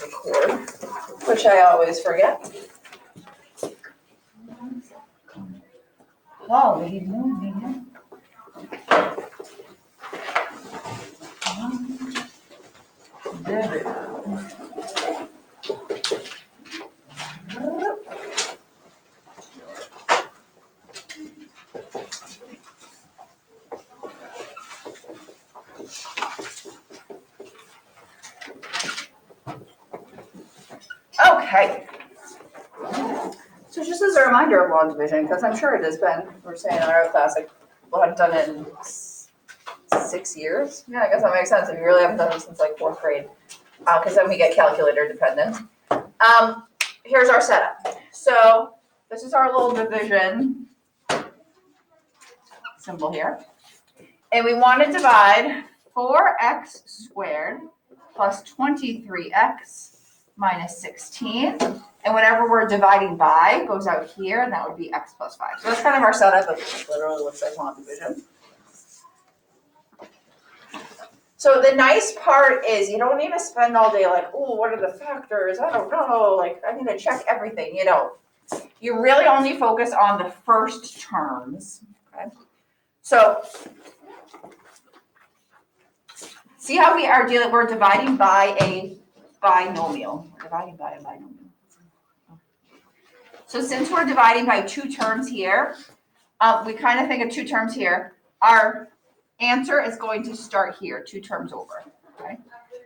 record, which I always forget. Holy moly. There we go. Okay. So just as a reminder of long division, because I'm sure it has been, we're saying in our class, like, we'll have done it in 6 years. Yeah, I guess that makes sense if you really haven't done it since like 4th grade, because then we get calculator dependent. Here's our setup. So this is our little division symbol here. And we want to divide 4x squared plus 23x minus 16. And whatever we're dividing by goes out here, and that would be x plus 5. So that's kind of our setup. It literally looks like long division. So the nice part is you don't need to spend all day like, oh, what are the factors? I don't know. Like, I need to check everything. You know, you really only focus on the first terms. Okay. So see how we are dealing? We're dividing by a binomial. We're dividing by a binomial. So since we're dividing by 2 terms here, we kind of think of 2 terms here. Our answer is going to start here, 2 terms over. Okay,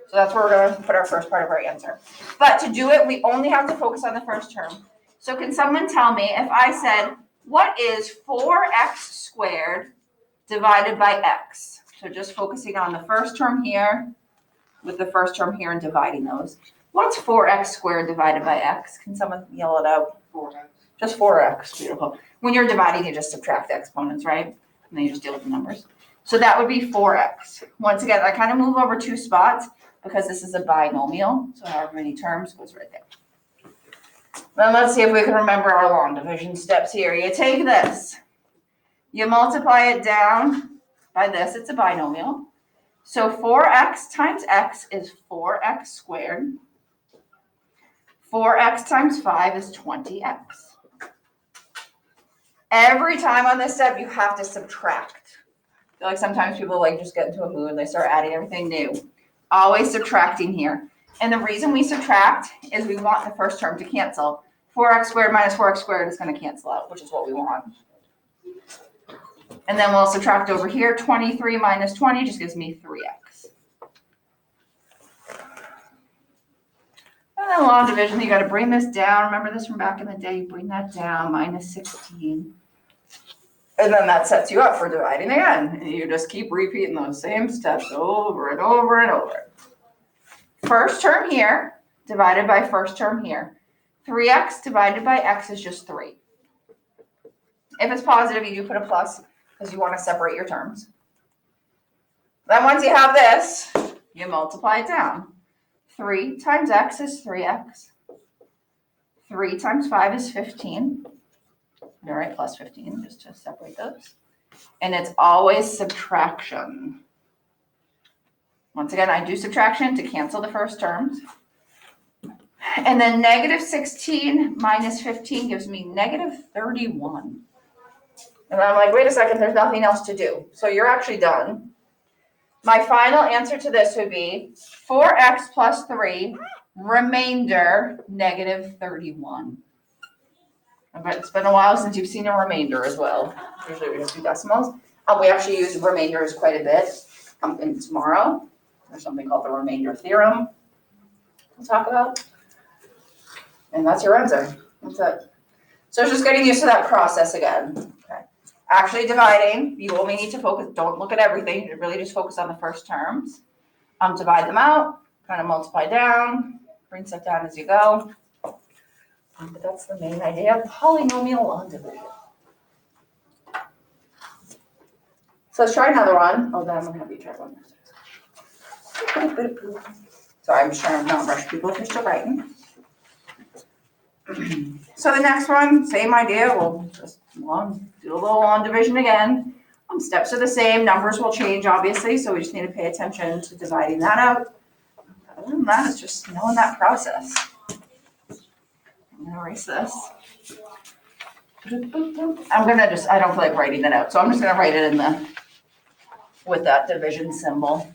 so that's where we're going to put our first part of our answer. But to do it, we only have to focus on the first term. So can someone tell me if I said, what is 4x squared divided by x? So just focusing on the first term here with the first term here and dividing those. What's 4x squared divided by x? Can someone yell it out? 4x. Just 4x. Beautiful. When you're dividing, you just subtract the exponents, right? And then you just deal with the numbers. So that would be 4x. Once again, I kind of move over 2 spots because this is a binomial. So however many terms goes right there. Then let's see if we can remember our long division steps here. You take this. You multiply it down by this. It's a binomial. So 4x times x is 4x squared. 4x times 5 is 20x. Every time on this step, you have to subtract. I feel like sometimes people like just get into a mood and they start adding everything new. Always subtracting here. And the reason we subtract is we want the first term to cancel. 4x squared minus 4x squared is going to cancel out, which is what we want. And then we'll subtract over here. 23 minus 20 just gives me 3x. And then long division, you got to bring this down. Remember this from back in the day. Bring that down, minus 16. And then that sets you up for dividing again. And you just keep repeating those same steps over and over and over. First term here, divided by first term here. 3x divided by x is just 3. If it's positive, you do put a plus because you want to separate your terms. Then once you have this, you multiply it down. 3 times x is 3x. 3 times 5 is 15. All right, plus 15, just to separate those. And it's always subtraction. Once again, I do subtraction to cancel the first terms. And then negative 16 minus 15 gives me negative 31. And I'm like, wait a second, there's nothing else to do. So you're actually done. My final answer to this would be 4x plus 3, remainder, negative 31. But it's been a while since you've seen a remainder as well. Usually we just do decimals. We actually use remainders quite a bit. And tomorrow, there's something called the remainder theorem we'll talk about. And that's your answer. That's it. So it's just getting used to that process again. Okay. Actually dividing, you only need to focus, don't look at everything, you really just focus on the first terms. Divide them out, kind of multiply down, bring stuff down as you go. But that's the main idea of polynomial long division. So let's try another one. Oh, then I'm going to have you try one. Sorry, I'm just trying to not rush people if you're still writing. So the next one, same idea. We'll just do a little long division again. Steps are the same. Numbers will change, obviously, so we just need to pay attention to dividing that out. Other than that, it's just knowing that process. I'm gonna erase this. I don't feel like writing it out, so I'm just gonna write it with that division symbol,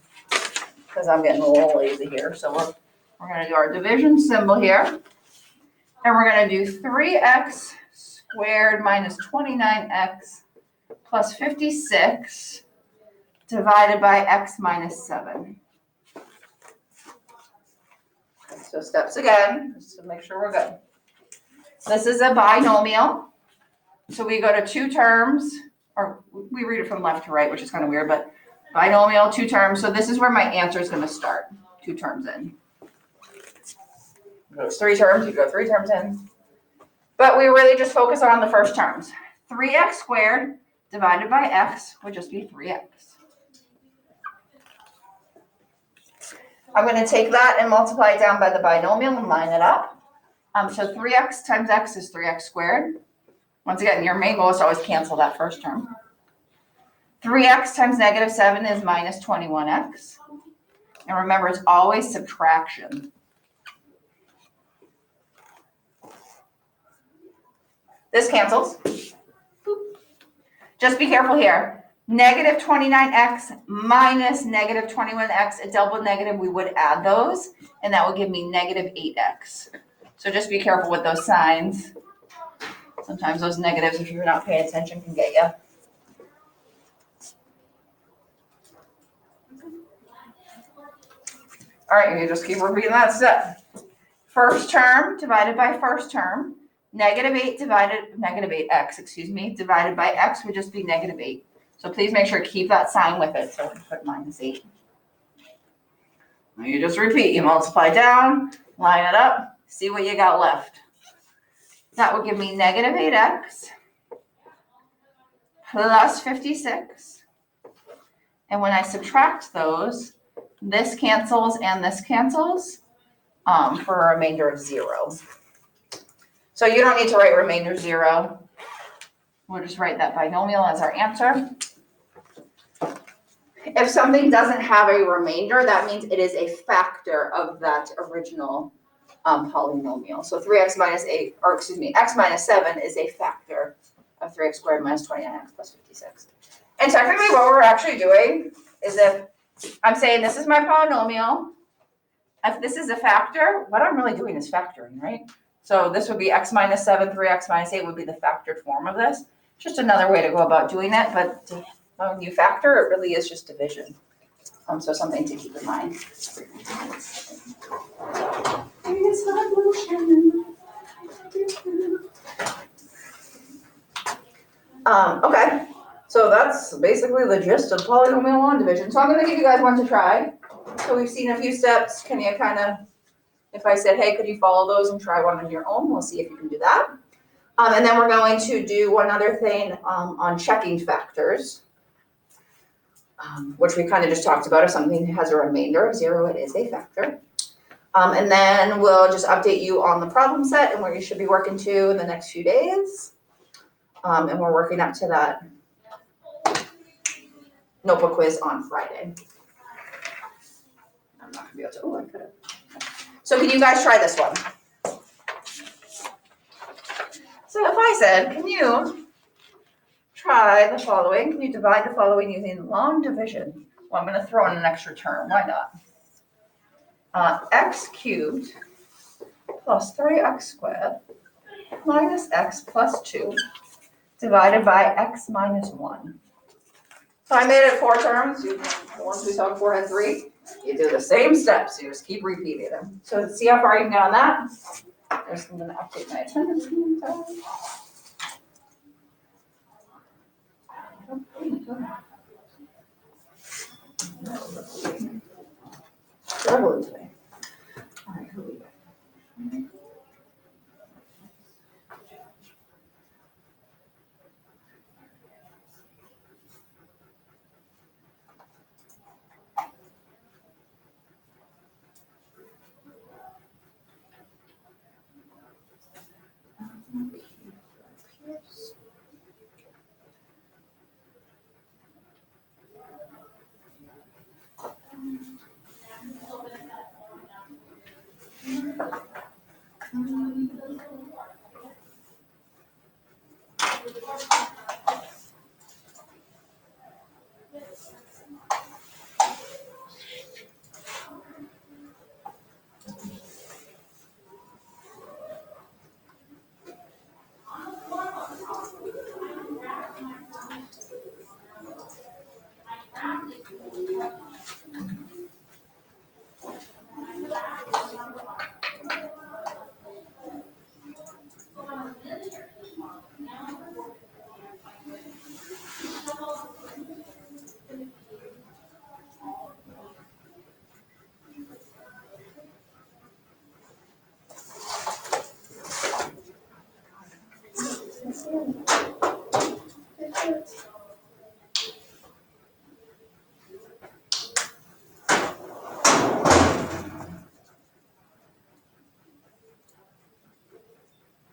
because I'm getting a little lazy here. So we're gonna do our division symbol here, and we're gonna do 3x squared minus 29x plus 56 divided by x minus 7. So steps again, just to make sure we're good. This is a binomial. So we go to two terms, or we read it from left to right, which is kind of weird, but binomial, two terms. So this is where my answer is going to start, 2 terms in. It goes 3 terms, you go 3 terms in. But we really just focus on the first terms. 3x squared divided by x would just be 3x. I'm going to take that and multiply it down by the binomial and line it up. So 3x times x is 3x squared. Once again, your main goal is to always cancel that first term. 3x times negative 7 is minus 21x. And remember, it's always subtraction. This cancels. Just be careful here. Negative 29x minus negative 21x, a double negative, we would add those, and that would give me negative 8x. So just be careful with those signs. Sometimes those negatives, if you're not paying attention, can get you. All right, you just keep repeating that step. First term divided by first term. Negative 8x, divided by x would just be negative 8. So please make sure to keep that sign with it. So we put minus 8. Now you just repeat. You multiply down, line it up, see what you got left. That would give me negative 8x plus 56. And when I subtract those, this cancels and this cancels for a remainder of 0. So you don't need to write remainder 0. We'll just write that binomial as our answer. If something doesn't have a remainder, that means it is a factor of that original polynomial. So 3x minus 8, or excuse me, x minus 7 is a factor of 3x squared minus 29x plus 56. And technically what we're actually doing is if I'm saying this is my polynomial, if this is a factor, what I'm really doing is factoring, right? So this would be x minus 7, 3x minus 8 would be the factored form of this. Just another way to go about doing it, but when you factor, it really is just division. So something to keep in mind. Okay, so that's basically the gist of polynomial long division. So I'm going to give you guys one to try. So we've seen a few steps. Can you kind of, if I said, hey, could you follow those and try one on your own? We'll see if you can do that. And then we're going to do one other thing on checking factors, which we kind of just talked about. If something has a remainder of 0, it is a factor. And then we'll just update you on the problem set and where you should be working to in the next few days. And we're working up to that notebook quiz on Friday. I'm not going to be able to, I could have. So can you guys try this one? So if I said, can you try the following? Can you divide the following using long division? Well, I'm going to throw in an extra term. Why not? X cubed plus 3x squared minus x plus 2 divided by x minus 1. So I made it 4 terms. The ones we saw before had 3. You do the same steps. You just keep repeating them. So see how far you can get on that. I'm going to update my attendance. Struggling today. All right, who we got?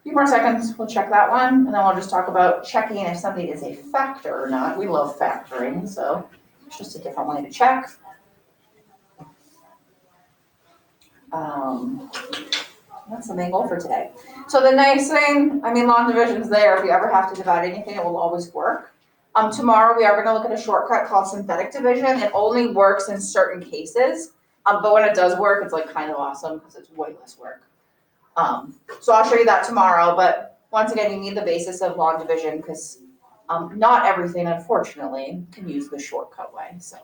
Few more seconds, we'll check that one, and then we'll just talk about checking if something is a factor or not. We love factoring, so it's just a different way to check. That's the main goal for today. So the nice thing, I mean, long division's there. If you ever have to divide anything, it will always work. Tomorrow we are going to look at a shortcut called synthetic division. It only works in certain cases, but when it does work, it's like kind of awesome because it's way less work. So I'll show you that tomorrow, but once again, you need the basis of long division because not everything, unfortunately, can use the shortcut way. So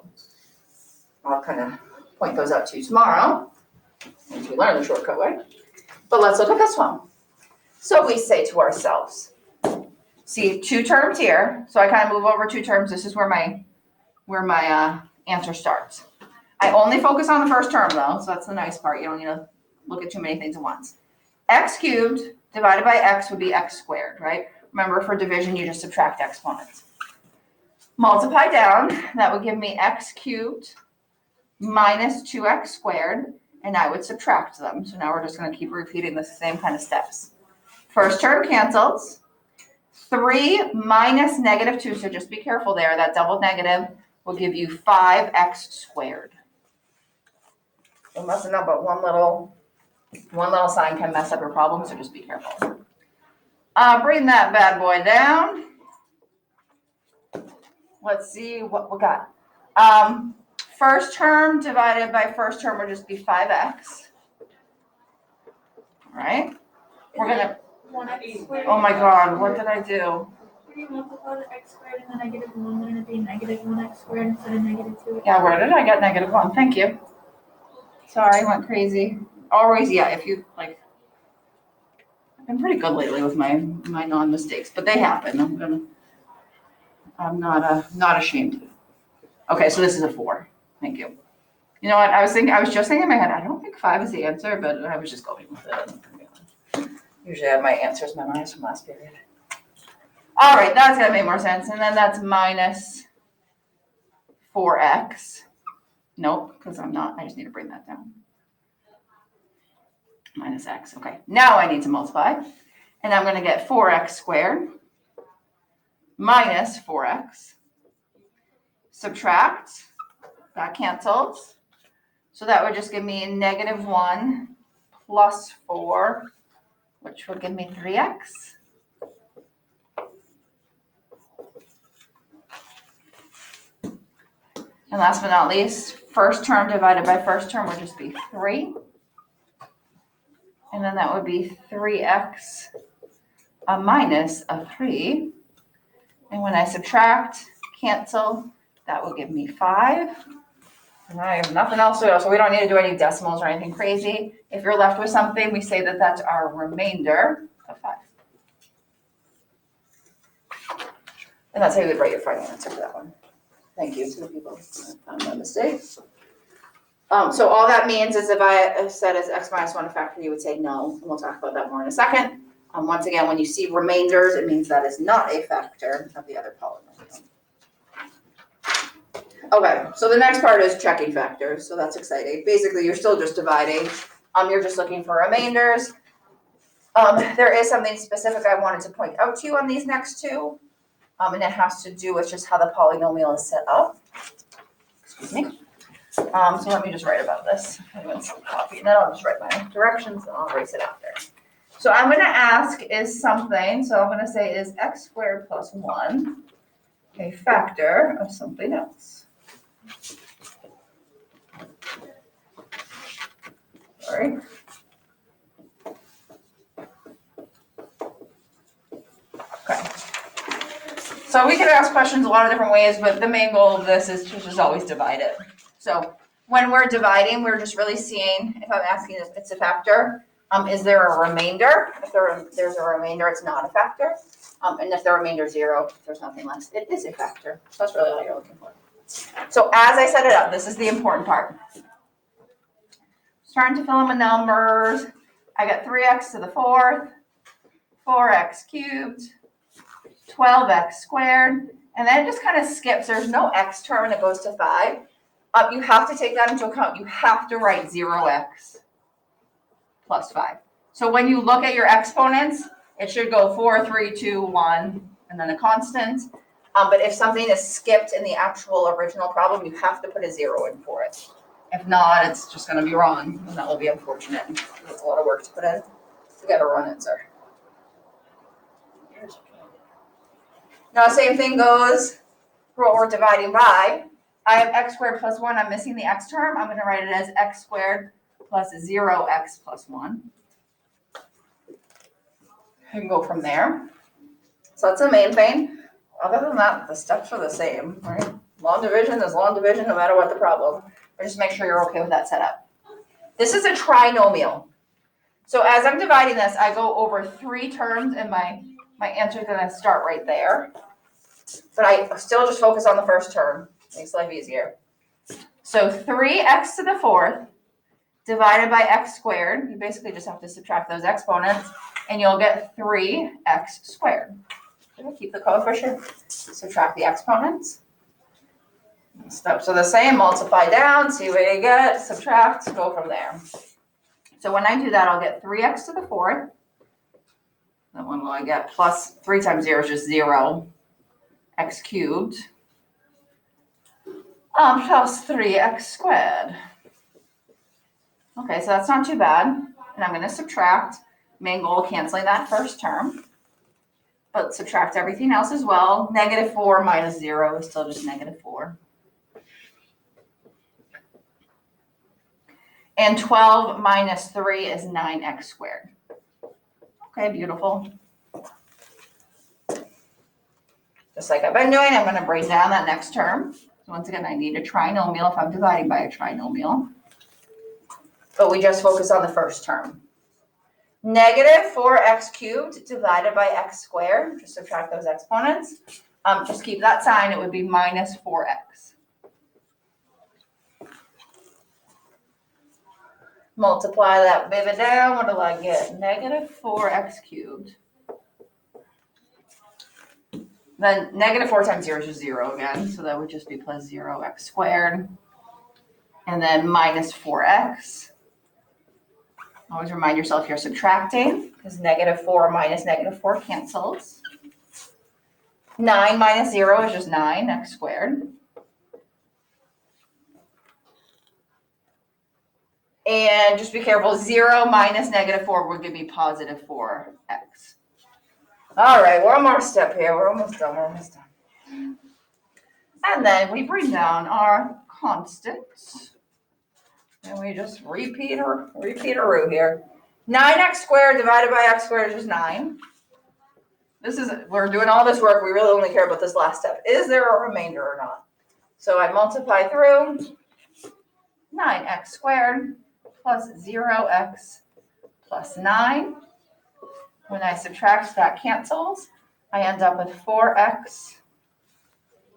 I'll kind of point those out to you tomorrow once we learn the shortcut way. But let's look at this one. So we say to ourselves, see 2 terms here. So I kind of move over 2 terms. This is where my answer starts. I only focus on the first term though, so that's the nice part. You don't need to look at too many things at once. X cubed divided by x would be x squared, right? Remember, for division, you just subtract exponents. Multiply down, that would give me x cubed minus 2x squared, and I would subtract them. So now we're just going to keep repeating the same kind of steps. First term cancels. 3 minus negative 2, so just be careful there. That double negative will give you 5x squared. So messing up, but one little sign can mess up your problem, so just be careful. Bring that bad boy down. Let's see what we got. First term divided by first term will just be 5x. All right? We're going to... 1x squared. Oh my God, what did I do? You multiply the x squared and the negative 1, then it'd be negative 1x squared instead of negative 2. Yeah, where did I get negative 1? Thank you. Sorry, I went crazy. Always, yeah, if you, like, I've been pretty good lately with my non-mistakes, but they happen. I'm not ashamed. Okay, so this is a 4. Thank you. You know what, I was just thinking in my head, I don't think 5 is the answer, but I was just going with it. Usually I have my answers memorized from last period. All right, that's gonna make more sense. And then that's minus 4x. Nope, because I'm not, I just need to bring that down. Minus x, okay. Now I need to multiply. And I'm gonna get 4x squared minus 4x. Subtract, that cancels. So that would just give me negative 1 plus 4, which would give me 3x. And last but not least, first term divided by first term would just be 3. And then that would be 3x minus a 3. And when I subtract, cancel, that will give me 5. And I have nothing else to do, so we don't need to do any decimals or anything crazy. If you're left with something, we say that that's our remainder of 5. And that's how you would write your final answer for that one. Thank you to the people who found my mistakes. So all that means is if I said is x minus 1 a factor, you would say no. And we'll talk about that more in a second. Once again, when you see remainders, it means that is not a factor of the other polynomial. Okay, so the next part is checking factors. So that's exciting. Basically, you're still just dividing. You're just looking for remainders. There is something specific I wanted to point out to you on these next 2. And it has to do with just how the polynomial is set up. Excuse me. So let me just write about this. Anyone's copy, and then I'll just write my directions and I'll erase it out there. So I'm gonna ask is something, so I'm gonna say is x squared plus 1 a factor of something else? Sorry. Okay. So we can ask questions a lot of different ways, but the main goal of this is to just always divide it. So when we're dividing, we're just really seeing, if I'm asking if it's a factor, is there a remainder? If there's a remainder, it's not a factor. And if the remainder is 0, if there's nothing less, it is a factor. So that's really all you're looking for. So as I set it up, this is the important part. Starting to fill in my numbers. I got 3x to the 4th, 4x cubed, 12x squared, and then it just kind of skips. There's no x term and it goes to 5. You have to take that into account. You have to write 0x plus 5. So when you look at your exponents, it should go 4, 3, 2, 1, and then a constant. But if something is skipped in the actual original problem, you have to put a 0 in for it. If not, it's just going to be wrong, and that will be unfortunate. It's a lot of work to put in to get a wrong answer. Now, same thing goes for what we're dividing by. I have x squared plus 1. I'm missing the x term. I'm going to write it as x squared plus 0x plus 1. I can go from there. So that's the main thing. Other than that, the steps are the same, right? Long division is long division no matter what the problem. Or just make sure you're okay with that setup. This is a trinomial. So as I'm dividing this, I go over 3 terms and my answer is going to start right there. But I still just focus on the first term. Makes life easier. So 3x to the 4th divided by x squared. You basically just have to subtract those exponents and you'll get 3x squared. Keep the coefficient, subtract the exponents. So the same, multiply down, see what you get, subtract, go from there. So when I do that, I'll get 3x to the 4th. Then what will I get? Plus 3 times 0 is just 0. X cubed. Plus 3x squared. Okay, so that's not too bad. And I'm going to subtract. Main goal, canceling that first term. But subtract everything else as well. Negative 4 minus 0 is still just negative 4. And 12 minus 3 is 9x squared. Okay, beautiful. Just like I've been doing, I'm going to break down that next term. So once again, I need a trinomial if I'm dividing by a trinomial. But we just focus on the first term. Negative 4x cubed divided by x squared. Just subtract those exponents. Just keep that sign. It would be minus 4x. Multiply that baby down. What do I get? Negative 4x cubed. Then negative 4 times 0 is just 0 again. So that would just be plus 0x squared. And then minus 4x. Always remind yourself you're subtracting because negative 4 minus negative 4 cancels. 9 minus 0 is just 9x squared. And just be careful, 0 minus negative 4 would give me positive 4x. All right, one more step here. We're almost done. And then we bring down our constants. And we just repeat a root here. 9x squared divided by x squared is just 9. We're doing all this work. We really only care about this last step. Is there a remainder or not? So I multiply through 9x squared plus 0x plus 9. When I subtract, that cancels. I end up with 4x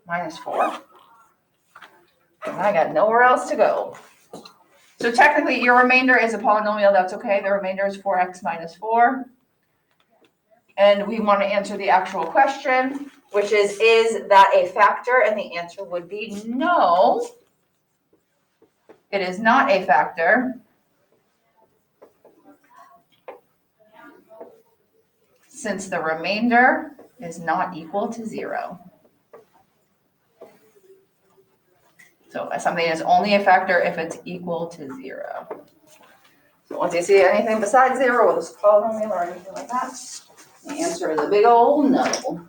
minus 4. And I got nowhere else to go. So technically, your remainder is a polynomial. That's okay. The remainder is 4x minus 4. And we want to answer the actual question, which is that a factor? And the answer would be no. It is not a factor. Since the remainder is not equal to 0. So something is only a factor if it's equal to 0. So once you see anything besides 0 with a polynomial or anything like that, the answer is a big old no.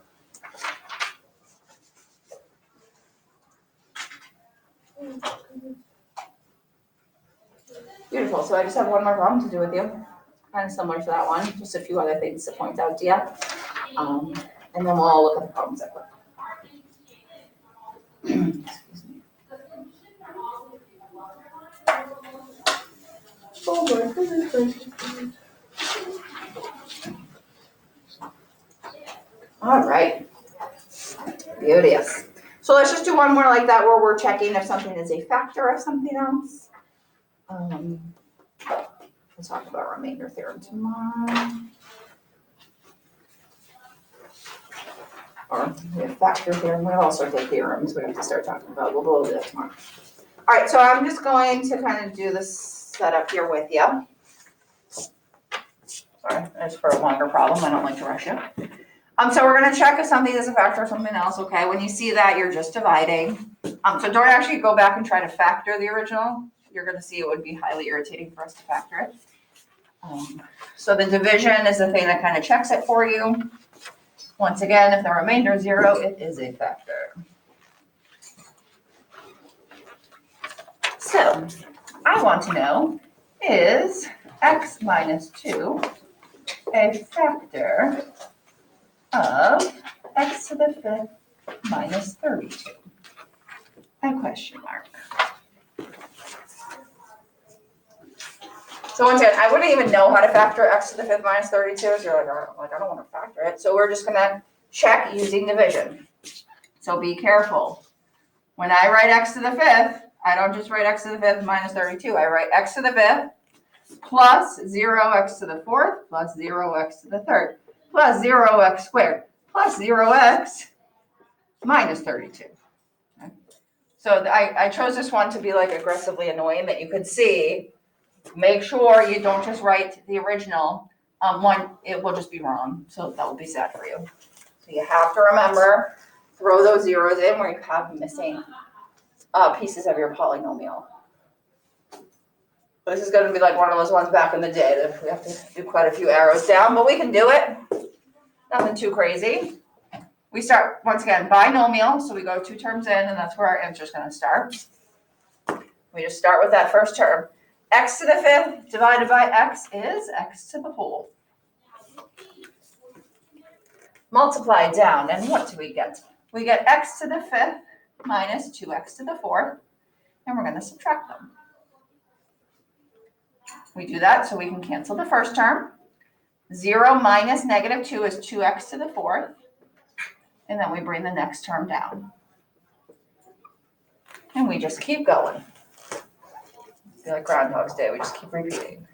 Beautiful. So I just have one more problem to do with you. Kind of similar to that one. Just a few other things to point out to you. And then we'll look at the problems that quick. Excuse me. All right. Beauteous. So let's just do one more like that where we're checking if something is a factor of something else. We'll talk about remainder theorem tomorrow. Or we have factor theorem. We have all sorts of theorems we have to start talking about. We'll do that tomorrow. All right, so I'm just going to kind of do this setup here with you. Sorry, that's for a longer problem. I don't like to rush you. So we're going to check if something is a factor of something else, okay? When you see that, you're just dividing. So don't actually go back and try to factor the original. You're going to see it would be highly irritating for us to factor it. So the division is the thing that kind of checks it for you. Once again, if the remainder is 0, it is a factor. So I want to know, is x minus 2 a factor of x to the 5th minus 32? A question mark. So once again, I wouldn't even know how to factor x to the 5th minus 32. So you're like, I don't want to factor it. So we're just going to check using division. So be careful. When I write x to the 5th, I don't just write x to the 5th minus 32. I write x to the 5th plus 0x to the 4th plus 0x to the 3rd plus 0x squared plus 0x minus 32. Okay. So I chose this one to be like aggressively annoying that you could see. Make sure you don't just write the original one. It will just be wrong. So that will be sad for you. So you have to remember, throw those zeros in where you have missing pieces of your polynomial. This is going to be like one of those ones back in the day that we have to do quite a few arrows down, but we can do it. Nothing too crazy. We start, once again, binomial. So we go 2 terms in, and that's where our answer is going to start. We just start with that first term. X to the 5th divided by x is x to the whole. Multiply down, and what do we get? We get x to the 5th minus 2x to the 4th, and we're going to subtract them. We do that so we can cancel the first term. 0 minus negative 2 is 2x to the 4th, and then we bring the next term down. And we just keep going. I feel like Groundhog's Day, we just keep repeating.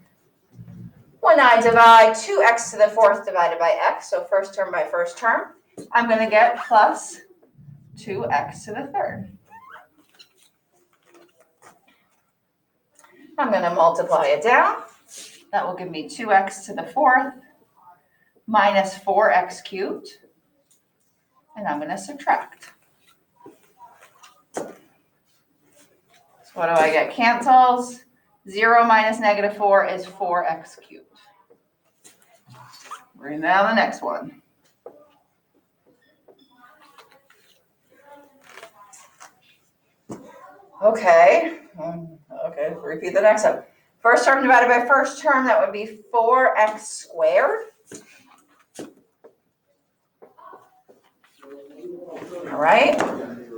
When I divide 2x to the 4th divided by x, so first term by first term, I'm going to get plus 2x to the 3rd. I'm going to multiply it down. That will give me 2x to the 4th minus 4x cubed. And I'm going to subtract. So what do I get? Cancels. 0 minus negative 4 is 4x cubed. Bring down the next one. Okay, repeat the next one. First term divided by first term, that would be 4x squared. All right,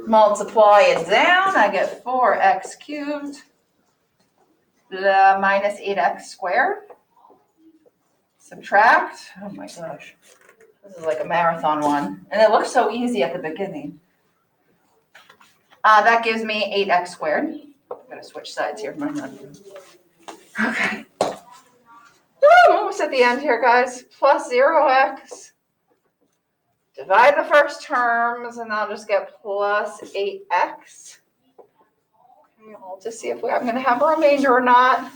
multiply it down, I get 4x cubed minus 8x squared. Subtract, oh my gosh, this is like a marathon one. And it looks so easy at the beginning. That gives me 8x squared. I'm going to switch sides here. Okay. I'm almost at the end here, guys. Plus 0x. Divide the first terms, and I'll just get plus 8x. Okay, I'll just see if I'm going to have a remainder or not.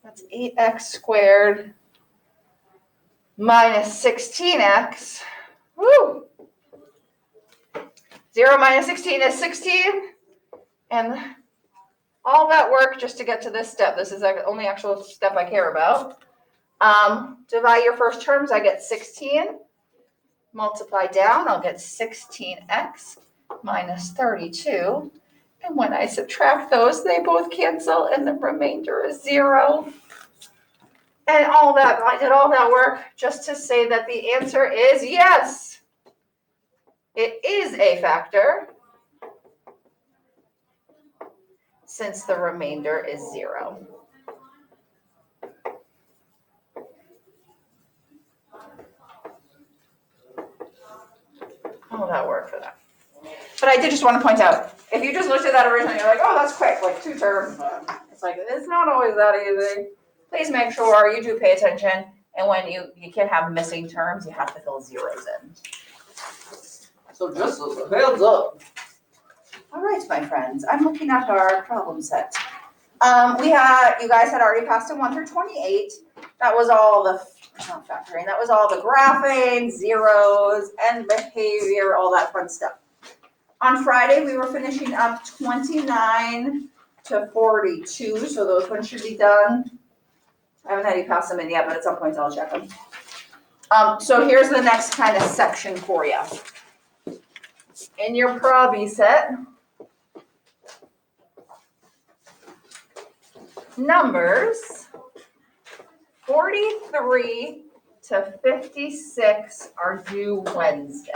That's 8x squared minus 16x. Woo! 0 minus 16 is 16. And all that work just to get to this step, this is the only actual step I care about. Divide your first terms, I get 16. Multiply down, I'll get 16x minus 32. And when I subtract those, they both cancel and the remainder is 0. And all that, I did all that work just to say that the answer is yes. It is a factor since the remainder is 0. All that work for that. But I did just want to point out, if you just looked at that originally, you're like, oh, that's quick, like 2 terms. It's like, it's not always that easy. Please make sure you do pay attention. And when you can't have missing terms, you have to fill zeros in. So just hands up. All right, my friends, I'm looking at our problem set. You guys had already passed in 1 through 28. That was all the, not factoring, that was all the graphing, zeros, and behavior, all that fun stuff. On Friday, we were finishing up 29 to 42, so those ones should be done. I haven't had you pass them in yet, but at some point I'll check them. So here's the next kind of section for you. In your Proby set, numbers 43 to 56 are due Wednesday.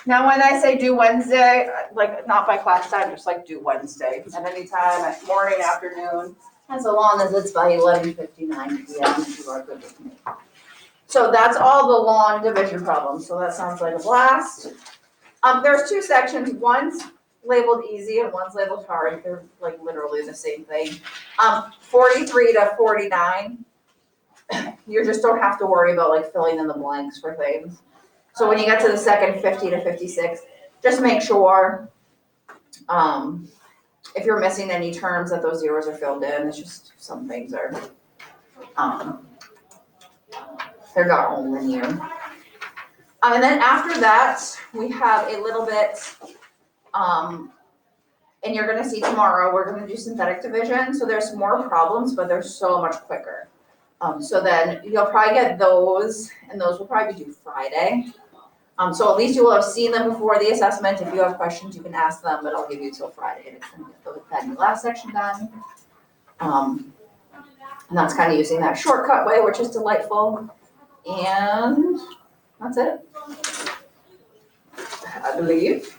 Now, when I say due Wednesday, like not by class time, just like due Wednesday. At any time, at morning, afternoon, as long as it's by 11:59 p.m., you are good with me. So that's all the long division problems. So that sounds like a blast. There's 2 sections. One's labeled easy and one's labeled hard. They're like literally the same thing. 43 to 49, you just don't have to worry about like filling in the blanks for things. So when you get to the second 50 to 56, just make sure if you're missing any terms that those zeros are filled in. It's just some things are they're not all linear. And then after that, we have a little bit, and you're going to see tomorrow, we're going to do synthetic division. So there's more problems, but they're so much quicker. So then you'll probably get those, and those will probably be due Friday. So at least you will have seen them before the assessment. If you have questions, you can ask them, but I'll give you till Friday to get that last section done. And that's kind of using that shortcut way, which is delightful. And that's it, I believe.